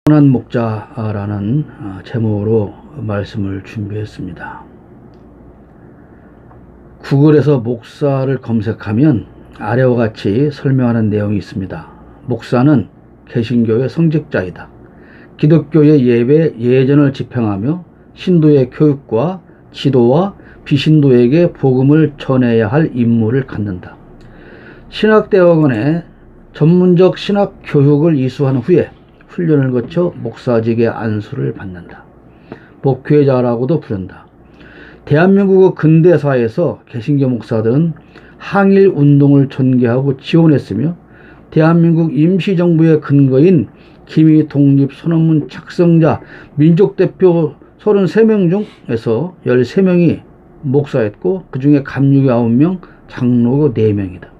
선한 목자라는 제목으로 말씀을 준비했습니다. 구글에서 목사를 검색하면 아래와 같이 설명하는 내용이 있습니다. 목사는 개신교의 성직자이다. 기독교의 예배 예전을 집행하며 신도의 교육과 지도와 비신도에게 복음을 전해야 할 임무를 갖는다. 신학대학원에 전문적 신학 교육을 이수한 후에 훈련을 거쳐 목사직의 안수를 받는다. 목회자라고도 부른다. 대한민국의 근대사에서 개신교 목사들은 항일 운동을 전개하고 지원했으며 대한민국 임시정부의 근거인 기미 독립 선언문 작성자 민족대표 33명 중에서 13명이 목사였고 그 중에 감리교 9명, 장로교 4명이다.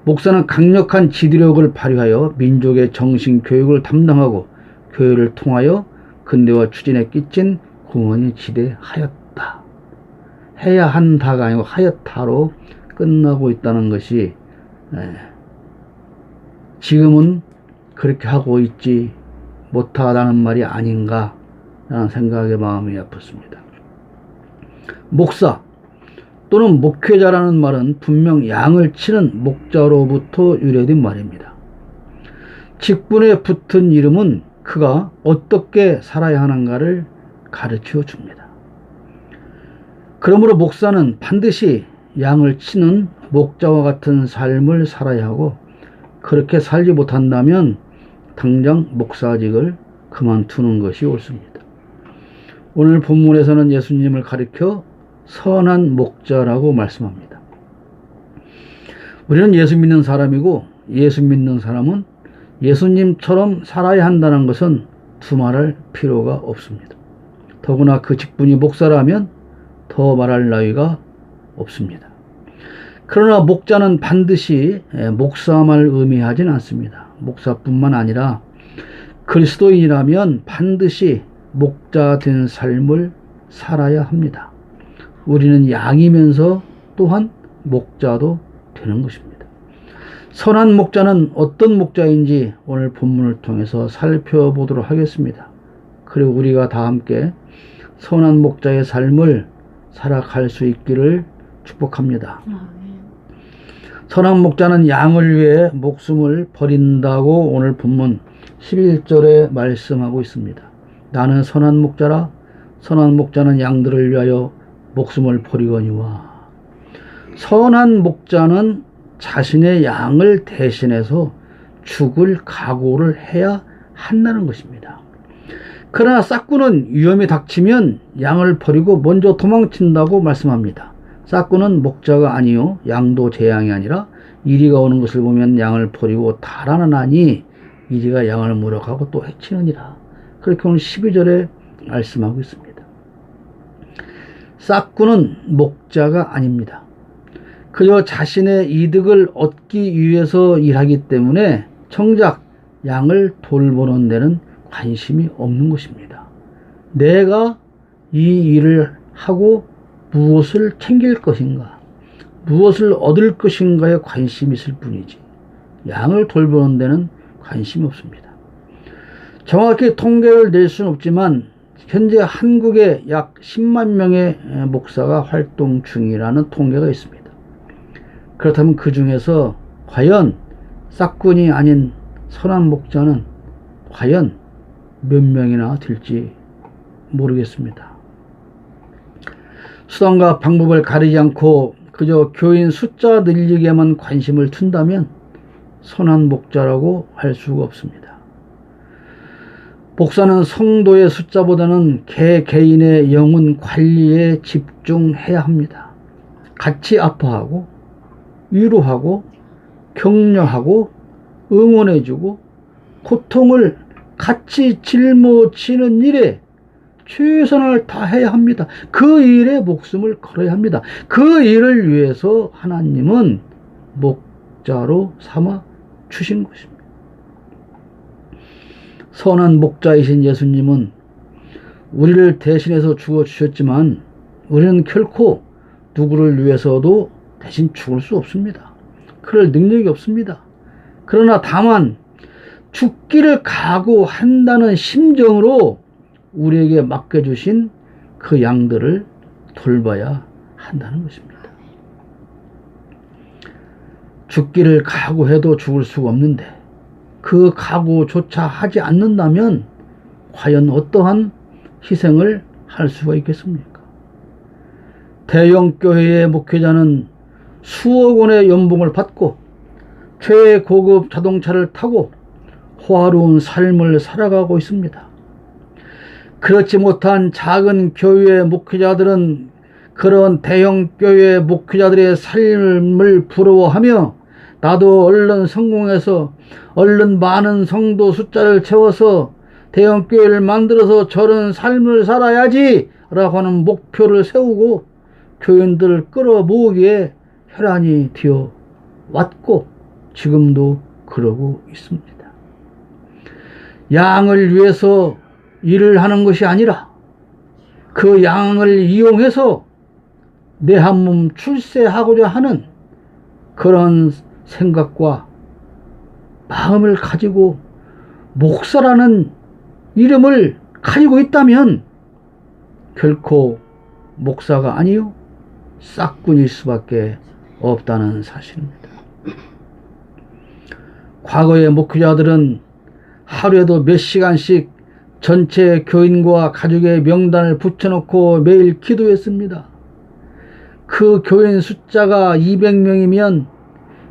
목사는 강력한 지도력을 발휘하여 민족의 정신교육을 담당하고 교회를 통하여 근대화 추진에 끼친 공헌이 지대하였다. 해야 한다가 아니고 하였다로 끝나고 있다는 것이 지금은 그렇게 하고 있지 못하다는 말이 아닌가 라는 생각에 마음이 아팠습니다. 목사 또는 목회자라는 말은 분명 양을 치는 목자로부터 유래된 말입니다. 직분에 붙은 이름은 그가 어떻게 살아야 하는가를 가르쳐 줍니다. 그러므로 목사는 반드시 양을 치는 목자와 같은 삶을 살아야 하고 그렇게 살지 못한다면 당장 목사직을 그만두는 것이 옳습니다. 오늘 본문에서는 예수님을 가리켜 선한 목자라고 말씀합니다. 우리는 예수 믿는 사람이고 예수 믿는 사람은 예수님처럼 살아야 한다는 것은 두말할 필요가 없습니다. 더구나 그 직분이 목사라면 더 말할 나위가 없습니다. 그러나 목자는 반드시 목사만을 의미하진 않습니다. 목사뿐만 아니라 그리스도인이라면 반드시 목자 된 삶을 살아야 합니다. 우리는 양이면서 또한 목자도 되는 것입니다. 선한 목자는 어떤 목자인지 오늘 본문을 통해서 살펴보도록 하겠습니다. 그리고 우리가 다 함께 선한 목자의 삶을 살아갈 수 있기를 축복합니다. 선한 목자는 양을 위해 목숨을 버린다고 오늘 본문 11절에 말씀하고 있습니다. 나는 선한 목자라 선한 목자는 양들을 위하여 목숨을 버리거니와. 선한 목자는 자신의 양을 대신해서 죽을 각오를 해야 한다는 것입니다. 그러나 싹구는 위험이 닥치면 양을 버리고 먼저 도망친다고 말씀합니다. 싹구는 목자가 아니요 양도 제 양이 아니라 이리가 오는 것을 보면 양을 버리고 달아나니 이리가 양을 물어가고 또 해치느니라. 그렇게 오늘 12절에 말씀하고 있습니다. 싹구는 목자가 아닙니다. 그저 자신의 이득을 얻기 위해서 일하기 때문에 정작 양을 돌보는 데는 관심이 없는 것입니다. 내가 이 일을 하고 무엇을 챙길 것인가, 무엇을 얻을 것인가에 관심이 있을 뿐이지 양을 돌보는 데는 관심이 없습니다. 정확히 통계를 낼 수는 없지만 현재 한국에 약 10만 명의 목사가 활동 중이라는 통계가 있습니다. 그렇다면 그 중에서 과연 싹군이 아닌 선한 목자는 과연 몇 명이나 될지 모르겠습니다. 수단과 방법을 가리지 않고 그저 교인 숫자 늘리기에만 관심을 둔다면 선한 목자라고 할 수가 없습니다. 목사는 성도의 숫자보다는 개개인의 영혼 관리에 집중해야 합니다. 같이 아파하고 위로하고 격려하고 응원해주고 고통을 같이 짊어지는 일에 최선을 다해야 합니다. 그 일에 목숨을 걸어야 합니다. 그 일을 위해서 하나님은 목자로 삼아 주신 것입니다. 선한 목자이신 예수님은 우리를 대신해서 죽어주셨지만 우리는 결코 누구를 위해서도 대신 죽을 수 없습니다. 그럴 능력이 없습니다. 그러나 다만 죽기를 각오한다는 심정으로 우리에게 맡겨주신 그 양들을 돌봐야 한다는 것입니다. 죽기를 각오해도 죽을 수가 없는데 그 각오조차 하지 않는다면 과연 어떠한 희생을 할 수가 있겠습니까? 대형 교회의 목회자는 수억 원의 연봉을 받고 최고급 자동차를 타고 호화로운 삶을 살아가고 있습니다. 그렇지 못한 작은 교회의 목회자들은 그런 대형 교회 목회자들의 삶을 부러워하며 나도 얼른 성공해서 얼른 많은 성도 숫자를 채워서 대형 교회를 만들어서 저런 삶을 살아야지 라고 하는 목표를 세우고 교인들을 끌어모으기에 혈안이 되어 왔고 지금도 그러고 있습니다. 양을 위해서 일을 하는 것이 아니라 그 양을 이용해서 내 한 몸 출세하고자 하는 그런 생각과 마음을 가지고 목사라는 이름을 가지고 있다면 결코 목사가 아니요 싹군일 수밖에 없다는 사실입니다. 과거의 목회자들은 하루에도 몇 시간씩 전체 교인과 가족의 명단을 붙여놓고 매일 기도했습니다. 그 교인 숫자가 200명이면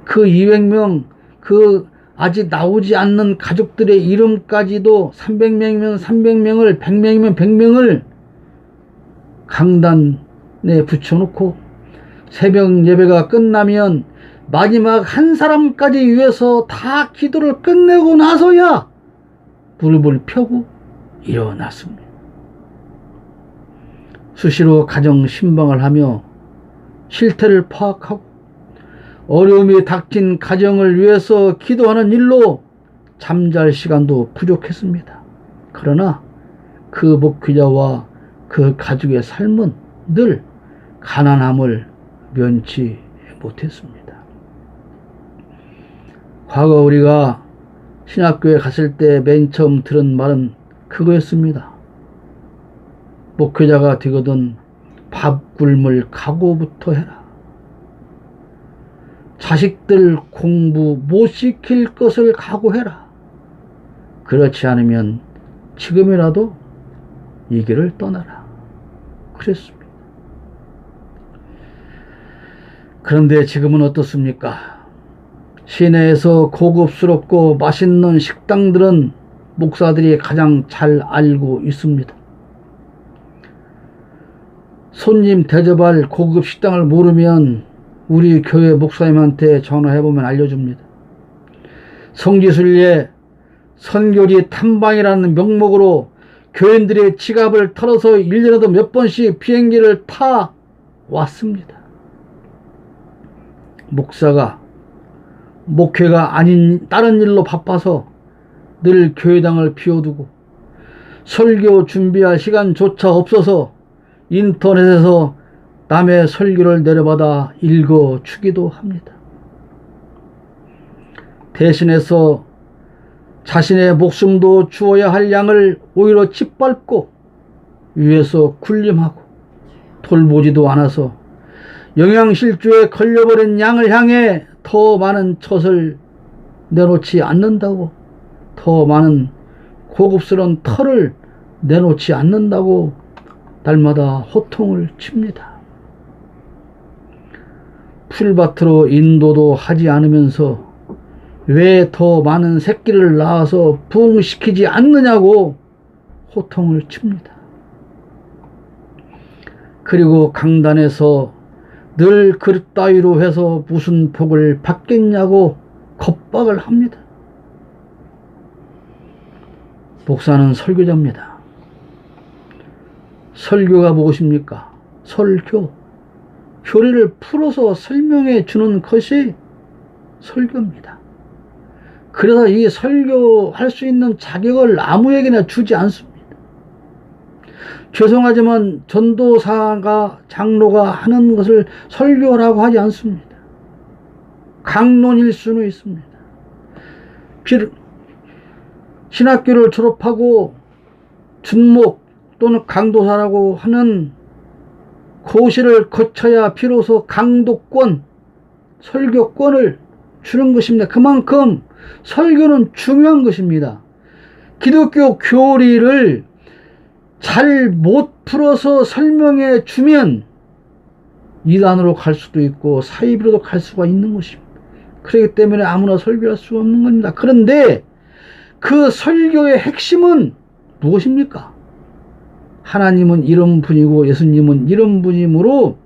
그 200명, 그 아직 나오지 않는 가족들의 이름까지도 300명이면 300명을, 100명이면 100명을 강단에 붙여놓고 새벽 예배가 끝나면 마지막 한 사람까지 위해서 다 기도를 끝내고 나서야 무릎을 펴고 일어났습니다. 수시로 가정 신방을 하며 실태를 파악하고 어려움이 닥친 가정을 위해서 기도하는 일로 잠잘 시간도 부족했습니다. 그러나 그 목회자와 그 가족의 삶은 늘 가난함을 면치 못했습니다. 과거 우리가 신학교에 갔을 때 맨 처음 들은 말은 그거였습니다. 목회자가 되거든 밥 굶을 각오부터 해라. 자식들 공부 못 시킬 것을 각오해라. 그렇지 않으면 지금이라도 이 길을 떠나라. 그랬습니다. 그런데 지금은 어떻습니까? 시내에서 고급스럽고 맛있는 식당들은 목사들이 가장 잘 알고 있습니다. 손님 대접할 고급 식당을 모르면 우리 교회 목사님한테 전화해보면 알려줍니다. 성지순례 선교지 탐방이라는 명목으로 교인들의 지갑을 털어서 1년에도 몇 번씩 비행기를 타 왔습니다. 목사가 목회가 아닌 다른 일로 바빠서 늘 교회당을 비워두고 설교 준비할 시간조차 없어서 인터넷에서 남의 설교를 내려받아 읽어주기도 합니다. 대신해서 자신의 목숨도 주어야 할 양을 오히려 짓밟고 위에서 군림하고 돌보지도 않아서 영양실조에 걸려버린 양을 향해 더 많은 젖을 내놓지 않는다고, 더 많은 고급스러운 털을 내놓지 않는다고 날마다 호통을 칩니다. 풀밭으로 인도도 하지 않으면서 왜 더 많은 새끼를 낳아서 부흥시키지 않느냐고 호통을 칩니다. 그리고 강단에서 늘 그릇 따위로 해서 무슨 복을 받겠냐고 겁박을 합니다. 목사는 설교자입니다. 설교가 무엇입니까? 설교. 교리를 풀어서 설명해 주는 것이 설교입니다. 그래서 이 설교할 수 있는 자격을 아무에게나 주지 않습니다. 죄송하지만 전도사가 장로가 하는 것을 설교라고 하지 않습니다. 강론일 수는 있습니다. 신학교를 졸업하고 준목 또는 강도사라고 하는 고시를 거쳐야 비로소 강도권, 설교권을 주는 것입니다. 그만큼 설교는 중요한 것입니다. 기독교 교리를 잘 못 풀어서 설명해 주면 이단으로 갈 수도 있고 사이비로도 갈 수가 있는 것입니다. 그렇기 때문에 아무나 설교할 수 없는 겁니다. 그런데 그 설교의 핵심은 무엇입니까? 하나님은 이런 분이고 예수님은 이런 분이므로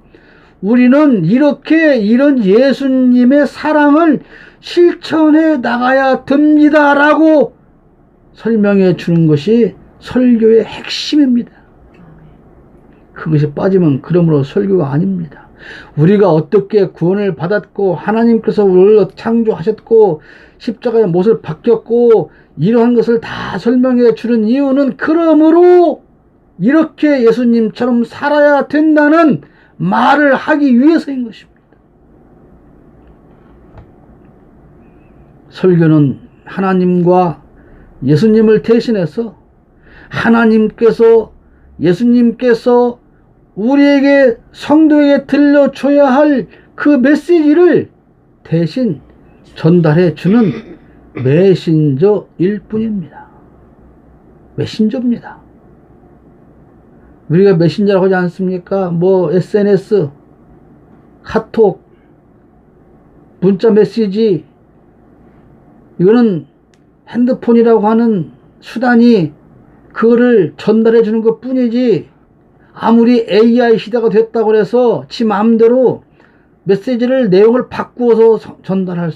우리는 이런 예수님의 사랑을 실천해 나가야 됩니다 라고 설명해 주는 것이 설교의 핵심입니다. 그것이 빠지면 그러므로 설교가 아닙니다. 우리가 어떻게 구원을 받았고 하나님께서 우리를 창조하셨고 십자가의 못을 박혔고 이러한 것을 다 설명해 주는 이유는 그러므로 이렇게 예수님처럼 살아야 된다는 말을 하기 위해서인 것입니다. 설교는 하나님과 예수님을 대신해서 예수님께서 우리에게 성도에게 들려줘야 할 그 메시지를 대신 전달해 주는 메신저일 뿐입니다. 메신저입니다. 우리가 메신저라고 하지 않습니까? SNS, 카톡, 문자 메시지, 이거는 핸드폰이라고 하는 수단이 그거를 전달해 주는 것 뿐이지, 아무리 AI 시대가 됐다고 해서 지 마음대로 메시지를 내용을 바꾸어서 전달하면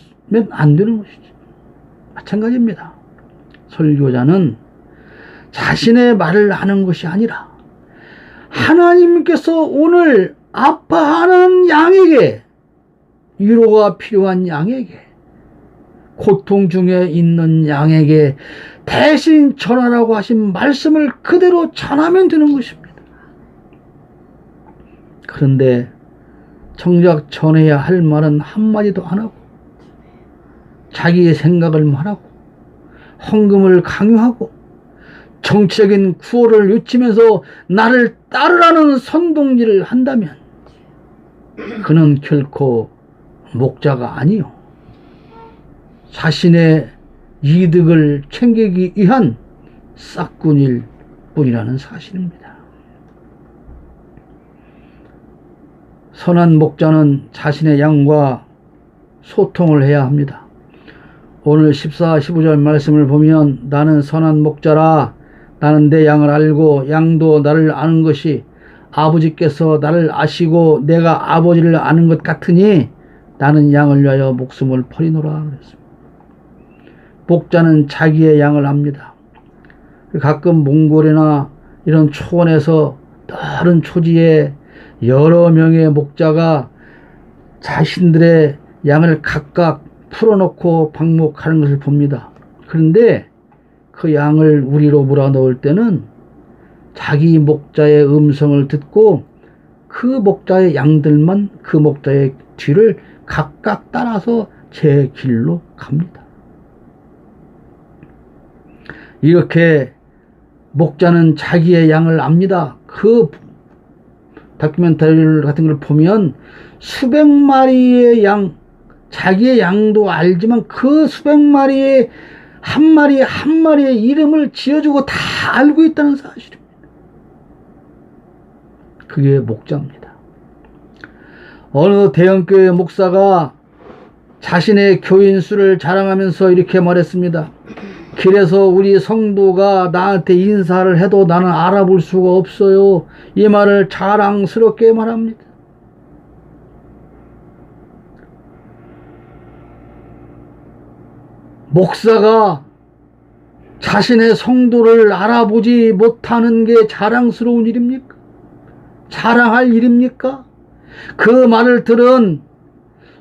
안 되는 것이죠. 마찬가지입니다. 설교자는 자신의 말을 하는 것이 아니라 하나님께서 오늘 아파하는 양에게, 위로가 필요한 양에게, 고통 중에 있는 양에게 대신 전하라고 하신 말씀을 그대로 전하면 되는 것입니다. 그런데 정작 전해야 할 말은 한마디도 안 하고 자기의 생각을 말하고 헌금을 강요하고 정치적인 구호를 외치면서 나를 따르라는 선동질을 한다면 그는 결코 목자가 아니요, 자신의 이득을 챙기기 위한 싹군일 뿐이라는 사실입니다. 선한 목자는 자신의 양과 소통을 해야 합니다. 오늘 14, 15절 말씀을 보면 나는 선한 목자라, 나는 내 양을 알고 양도 나를 아는 것이 아버지께서 나를 아시고 내가 아버지를 아는 것 같으니 나는 양을 위하여 목숨을 버리노라 그랬습니다. 목자는 자기의 양을 압니다. 가끔 몽골이나 이런 초원에서 다른 초지에 여러 명의 목자가 자신들의 양을 각각 풀어놓고 방목하는 것을 봅니다. 그런데 그 양을 우리로 몰아넣을 때는 자기 목자의 음성을 듣고 그 목자의 양들만 그 목자의 뒤를 각각 따라서 제 길로 갑니다. 이렇게 목자는 자기의 양을 압니다. 그 다큐멘터리 같은 걸 보면 수백 마리의 양, 자기의 양도 알지만 그 수백 마리의 한 마리의 이름을 지어주고 다 알고 있다는 사실입니다. 그게 목자입니다. 어느 대형교회 목사가 자신의 교인 수를 자랑하면서 이렇게 말했습니다. 길에서 우리 성도가 나한테 인사를 해도 나는 알아볼 수가 없어요. 이 말을 자랑스럽게 말합니다. 목사가 자신의 성도를 알아보지 못하는 게 자랑스러운 일입니까? 자랑할 일입니까? 그 말을 들은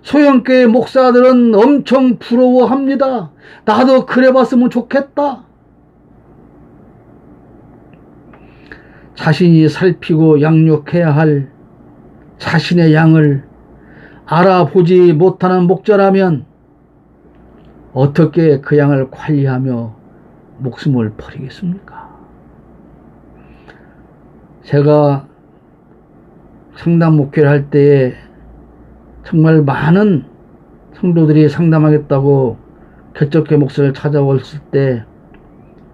소형교회 목사들은 엄청 부러워합니다. 나도 그래봤으면 좋겠다. 자신이 살피고 양육해야 할 자신의 양을 알아보지 못하는 목자라면 어떻게 그 양을 관리하며 목숨을 버리겠습니까? 제가 상담 목회를 할 때에 정말 많은 성도들이 상담하겠다고 개척교회 목사를 찾아왔을 때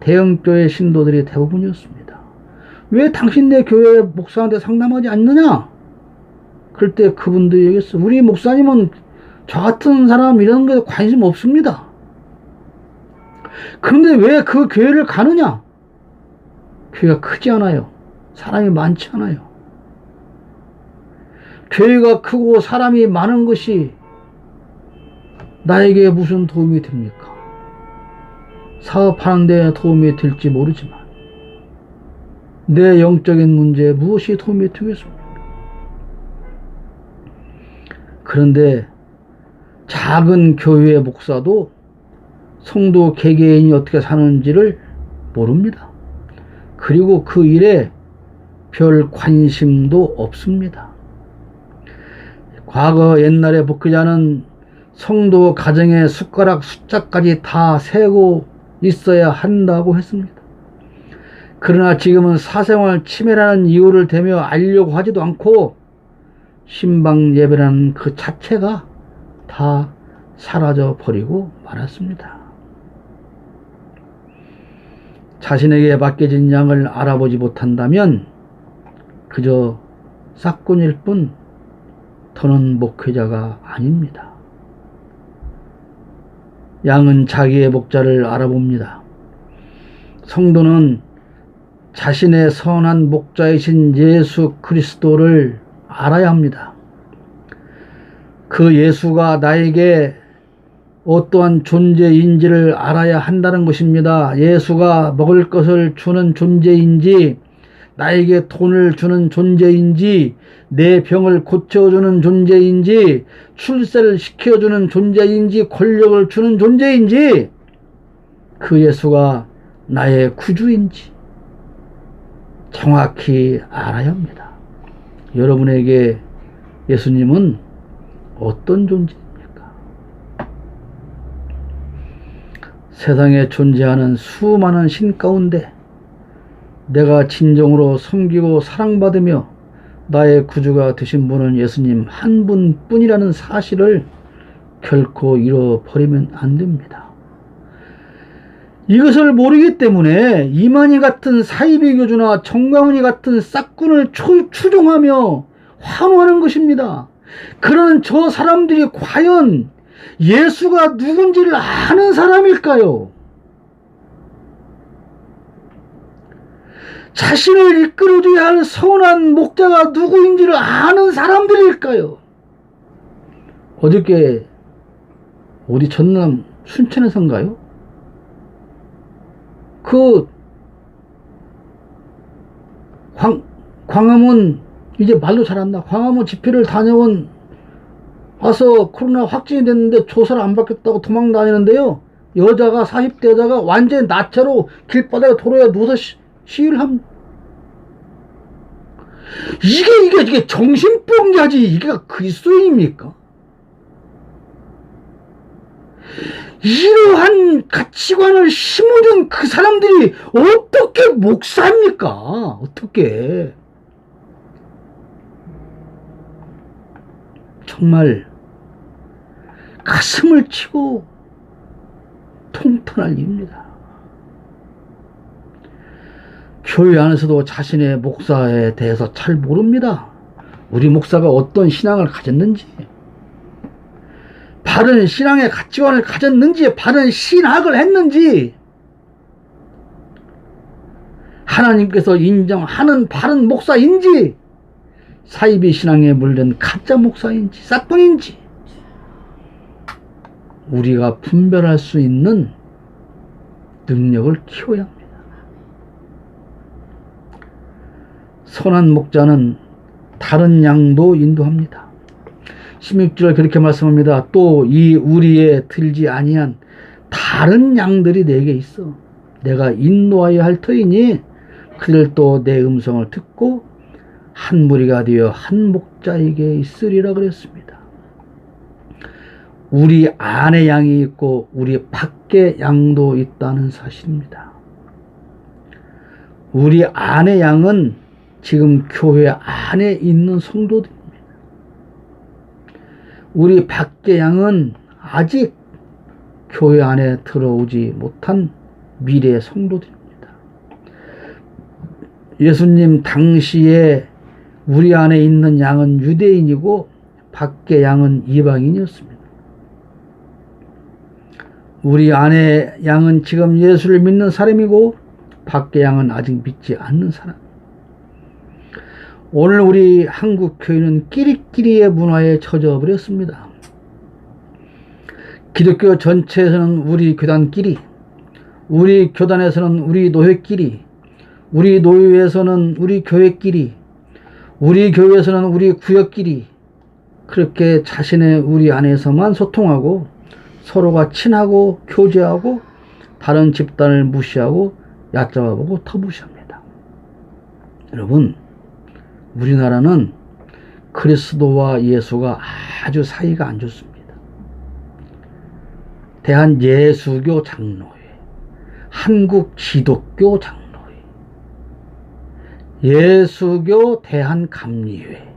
대형교회 신도들이 대부분이었습니다. 왜 당신네 교회 목사한테 상담하지 않느냐? 그럴 때 그분들이 얘기했어. 우리 목사님은 저 같은 사람 이런 거에 관심 없습니다. 그런데 왜 그 교회를 가느냐? 교회가 크지 않아요. 사람이 많지 않아요. 교회가 크고 사람이 많은 것이 나에게 무슨 도움이 됩니까? 사업하는 데 도움이 될지 모르지만 내 영적인 문제에 무엇이 도움이 되겠습니까? 그런데 작은 교회의 목사도 성도 개개인이 어떻게 사는지를 모릅니다. 그리고 그 일에 별 관심도 없습니다. 과거 옛날에 목회자는 성도 가정의 숟가락 숫자까지 다 세고 있어야 한다고 했습니다. 그러나 지금은 사생활 침해라는 이유를 대며 알려고 하지도 않고 신방 예배라는 그 자체가 다 사라져 버리고 말았습니다. 자신에게 맡겨진 양을 알아보지 못한다면 그저 싹꾼일 뿐 더는 목회자가 아닙니다. 양은 자기의 목자를 알아봅니다. 성도는 자신의 선한 목자이신 예수 그리스도를 알아야 합니다. 그 예수가 나에게 어떠한 존재인지를 알아야 한다는 것입니다. 예수가 먹을 것을 주는 존재인지, 나에게 돈을 주는 존재인지, 내 병을 고쳐주는 존재인지, 출세를 시켜주는 존재인지, 권력을 주는 존재인지, 그 예수가 나의 구주인지 정확히 알아야 합니다. 여러분에게 예수님은 어떤 존재입니까? 세상에 존재하는 수많은 신 가운데 내가 진정으로 섬기고 사랑받으며 나의 구주가 되신 분은 예수님 한 분뿐이라는 사실을 결코 잃어버리면 안 됩니다. 이것을 모르기 때문에 이만희 같은 사이비 교주나 정광훈이 같은 싹군을 추종하며 환호하는 것입니다. 그러는 저 사람들이 과연 예수가 누군지를 아는 사람일까요? 자신을 이끌어줘야 할 선한 목자가 누구인지를 아는 사람들일까요? 어저께 어디 전남 순천에선가요? 그 광화문 이제 말도 잘 안 나. 광화문 집회를 다녀온 와서 코로나 확진이 됐는데 조사를 안 받겠다고 도망 다니는데요. 여자가 40대 여자가 완전히 나체로 길바닥에 도로에 누워서 시위를 합니다. 이게 정신병자지. 이게 그리스도인입니까? 이러한 가치관을 심어준 그 사람들이 어떻게 목사입니까? 어떻게? 정말 가슴을 치고 통탄할 일입니다. 교회 안에서도 자신의 목사에 대해서 잘 모릅니다. 우리 목사가 어떤 신앙을 가졌는지, 바른 신앙의 가치관을 가졌는지, 바른 신학을 했는지, 하나님께서 인정하는 바른 목사인지, 사이비 신앙에 물든 가짜 목사인지, 싹군인지 우리가 분별할 수 있는 능력을 키워야 합니다. 선한 목자는 다른 양도 인도합니다. 16절에 그렇게 말씀합니다. 또 이 우리에 들지 아니한 다른 양들이 내게 있어. 내가 인도하여 할 터이니 그들도 내 음성을 듣고 한 무리가 되어 한 목자에게 있으리라 그랬습니다. 우리 안에 양이 있고 우리 밖에 양도 있다는 사실입니다. 우리 안의 양은 지금 교회 안에 있는 성도들입니다. 우리 밖의 양은 아직 교회 안에 들어오지 못한 미래 성도들입니다. 예수님 당시에 우리 안에 있는 양은 유대인이고 밖의 양은 이방인이었습니다. 우리 안에 양은 지금 예수를 믿는 사람이고 밖의 양은 아직 믿지 않는 사람. 오늘 우리 한국 교회는 끼리끼리의 문화에 젖어 버렸습니다. 기독교 전체에서는 우리 교단끼리, 우리 교단에서는 우리 노회끼리, 우리 노회에서는 우리 교회끼리, 우리 교회에서는 우리 구역끼리, 그렇게 자신의 우리 안에서만 소통하고 서로가 친하고 교제하고 다른 집단을 무시하고 얕잡아보고 터무시합니다. 여러분, 우리나라는 그리스도와 예수가 아주 사이가 안 좋습니다. 대한예수교 장로회, 한국기독교 장로회, 예수교 대한감리회,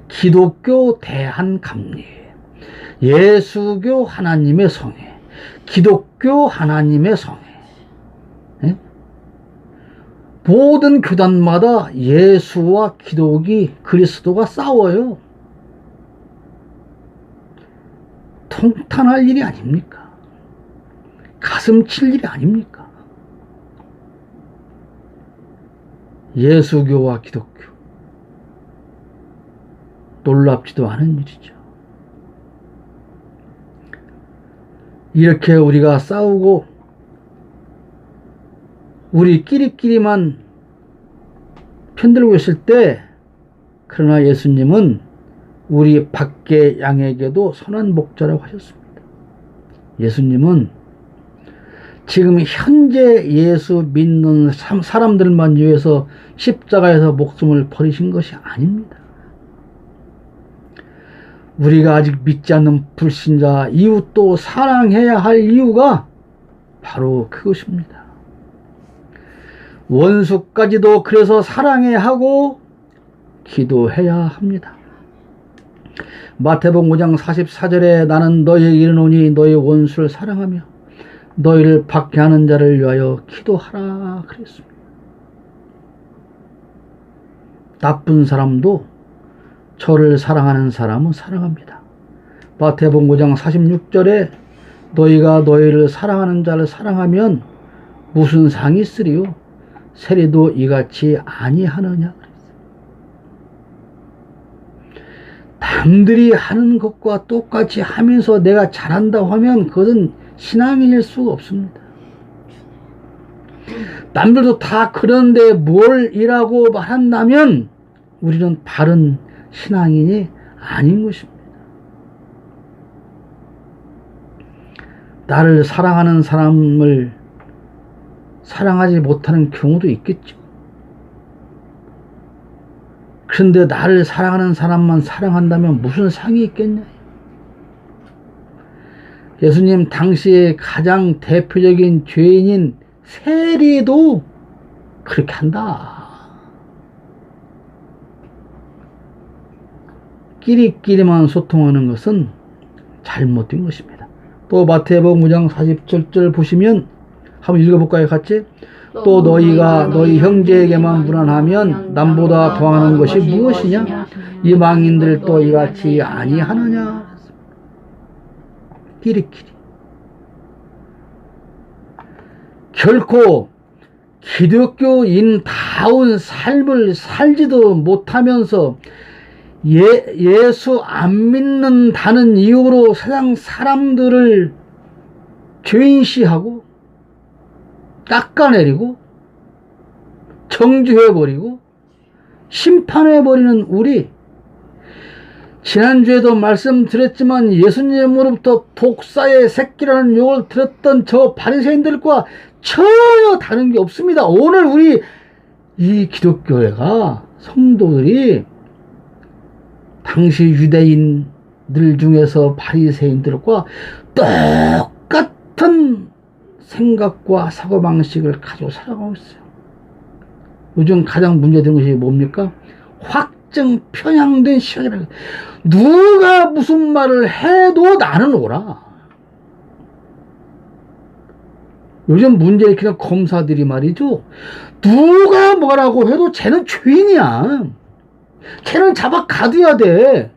기독교 대한감리회, 예수교 하나님의 성회, 기독교 하나님의 성회. 예? 모든 교단마다 예수와 기독이 그리스도가 싸워요. 통탄할 일이 아닙니까? 가슴 칠 일이 아닙니까? 예수교와 기독교. 놀랍지도 않은 일이죠. 이렇게 우리가 싸우고 우리끼리끼리만 편들고 있을 때, 그러나 예수님은 우리 밖의 양에게도 선한 목자라고 하셨습니다. 예수님은 지금 현재 예수 믿는 사람들만 위해서 십자가에서 목숨을 버리신 것이 아닙니다. 우리가 아직 믿지 않는 불신자, 이웃도 사랑해야 할 이유가 바로 그것입니다. 원수까지도 그래서 사랑해야 하고 기도해야 합니다. 마태복음 5장 44절에 나는 너희에게 이르노니 너희 원수를 사랑하며 너희를 박해하는 자를 위하여 기도하라 그랬습니다. 나쁜 사람도 저를 사랑하는 사람은 사랑합니다. 마태복음 5장 46절에 너희가 너희를 사랑하는 자를 사랑하면 무슨 상이 있으리요? 세리도 이같이 아니하느냐 그랬어요. 남들이 하는 것과 똑같이 하면서 내가 잘한다고 하면 그것은 신앙인일 수가 없습니다. 남들도 다 그런데 뭘 이라고 말한다면 우리는 바른 신앙인이 아닌 것입니다. 나를 사랑하는 사람을 사랑하지 못하는 경우도 있겠죠. 그런데 나를 사랑하는 사람만 사랑한다면 무슨 상이 있겠냐. 예수님 당시에 가장 대표적인 죄인인 세리도 그렇게 한다. 끼리끼리만 소통하는 것은 잘못된 것입니다. 또 마태복음 5장 47절 보시면 한번 읽어볼까요? 같이? 또 너희가 너희 형제에게만 무난하면 남보다 더하는 것이 무엇이냐? 이방인들도 이같이 아니하느냐? 끼리끼리. 결코 기독교인다운 삶을 살지도 못하면서 예수 안 믿는다는 이유로 세상 사람들을 죄인시하고 깎아내리고 정죄해버리고 심판해버리는 우리, 지난주에도 말씀드렸지만 예수님으로부터 독사의 새끼라는 욕을 들었던 저 바리새인들과 전혀 다른 게 없습니다. 오늘 우리 이 기독교회가 성도들이 당시 유대인들 중에서 바리새인들과 똑같은 생각과 사고방식을 가지고 살아가고 있어요. 요즘 가장 문제되는 것이 뭡니까? 확증 편향된 시각이라. 누가 무슨 말을 해도 나는 옳아. 요즘 문제 일으키는 검사들이 말이죠. 누가 뭐라고 해도 쟤는 죄인이야. 쟤는 잡아 가둬야 돼.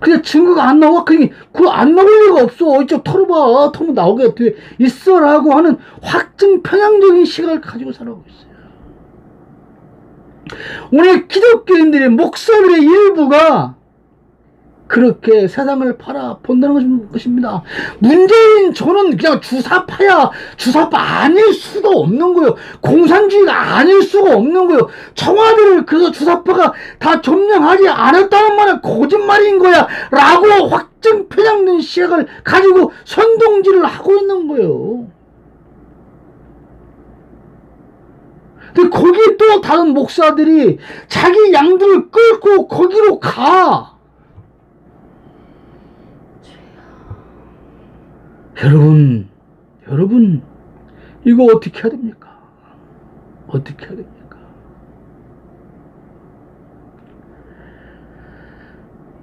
근데 증거가 안 나와. 그거 안 나올 리가 없어. 이쪽 털어봐. 털면 나오게 돼 있어라고 하는 확증 편향적인 시각을 가지고 살아가고 있어요. 오늘 기독교인들의 목사들의 일부가 그렇게 세상을 바라본다는 것입니다. 문재인 저는 그냥 주사파야. 주사파 아닐 수가 없는 거예요. 공산주의가 아닐 수가 없는 거예요. 청와대를 그래서 주사파가 다 점령하지 않았다는 말은 거짓말인 거야 라고 확증 편향된 시각을 가지고 선동질을 하고 있는 거예요. 근데 거기 또 다른 목사들이 자기 양들을 끌고 거기로 가. 여러분, 이거 어떻게 해야 됩니까? 어떻게 해야 됩니까?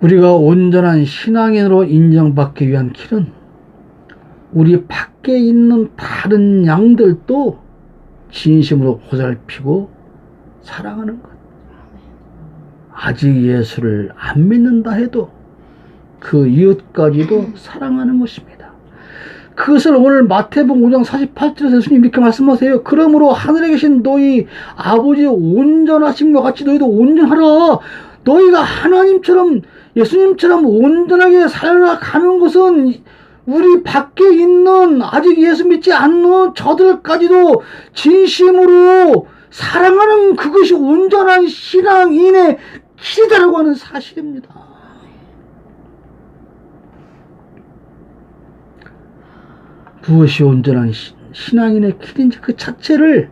우리가 온전한 신앙인으로 인정받기 위한 길은 우리 밖에 있는 다른 양들도 진심으로 보살피고 사랑하는 것. 아직 예수를 안 믿는다 해도 그 이웃까지도 사랑하는 것입니다. 그것을 오늘 마태복음 5장 48절에서 예수님 이렇게 말씀하세요. 그러므로 하늘에 계신 너희 아버지의 온전하심과 같이 너희도 온전하라. 너희가 하나님처럼 예수님처럼 온전하게 살아가는 것은 우리 밖에 있는 아직 예수 믿지 않는 저들까지도 진심으로 사랑하는 그것이 온전한 신앙인의 길이다라고 하는 사실입니다. 무엇이 온전한 신앙인의 길인지 그 자체를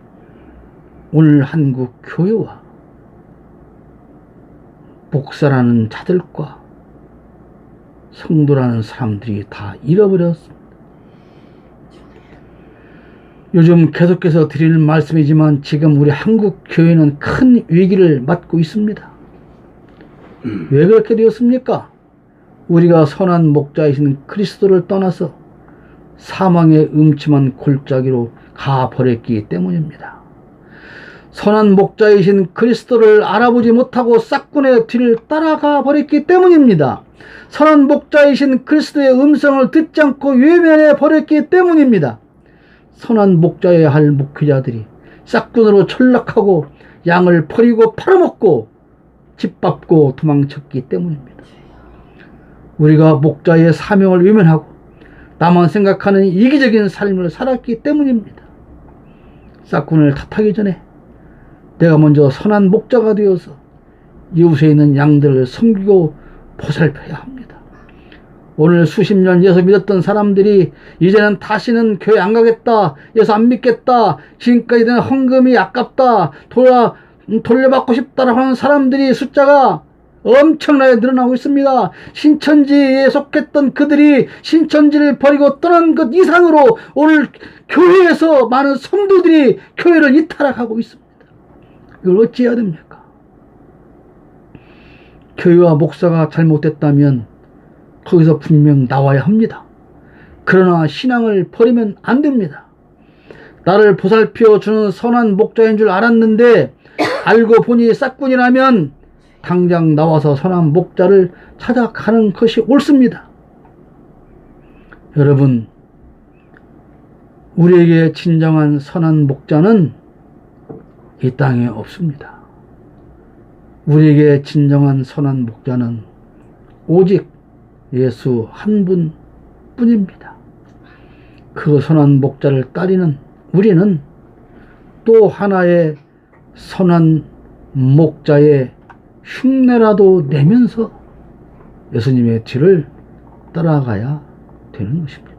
오늘 한국 교회와 목사라는 자들과 성도라는 사람들이 다 잃어버렸습니다. 요즘 계속해서 드리는 말씀이지만 지금 우리 한국 교회는 큰 위기를 맞고 있습니다. 왜 그렇게 되었습니까? 우리가 선한 목자이신 그리스도를 떠나서 사망의 음침한 골짜기로 가버렸기 때문입니다. 선한 목자이신 그리스도를 알아보지 못하고 싹군의 뒤를 따라가 버렸기 때문입니다. 선한 목자이신 그리스도의 음성을 듣지 않고 외면해 버렸기 때문입니다. 선한 목자여야 할 목회자들이 싹군으로 전락하고 양을 버리고 팔아먹고 짓밟고 도망쳤기 때문입니다. 우리가 목자의 사명을 외면하고 나만 생각하는 이기적인 삶을 살았기 때문입니다. 싹군을 탓하기 전에 내가 먼저 선한 목자가 되어서 이웃에 있는 양들을 섬기고 보살펴야 합니다. 오늘 수십 년 예수 믿었던 사람들이 이제는 다시는 교회 안 가겠다, 예수 안 믿겠다, 지금까지 된 헌금이 아깝다, 돌려받고 싶다라고 하는 사람들이 숫자가 엄청나게 늘어나고 있습니다. 신천지에 속했던 그들이 신천지를 버리고 떠난 것 이상으로 오늘 교회에서 많은 성도들이 교회를 이탈하고 있습니다. 이걸 어찌해야 됩니까? 교회와 목사가 잘못됐다면 거기서 분명 나와야 합니다. 그러나 신앙을 버리면 안 됩니다. 나를 보살펴 주는 선한 목자인 줄 알았는데 알고 보니 싹군이라면 당장 나와서 선한 목자를 찾아가는 것이 옳습니다. 여러분, 우리에게 진정한 선한 목자는 이 땅에 없습니다. 우리에게 진정한 선한 목자는 오직 예수 한 분뿐입니다. 그 선한 목자를 따르는 우리는 또 하나의 선한 목자의 흉내라도 내면서 예수님의 뒤를 따라가야 되는 것입니다.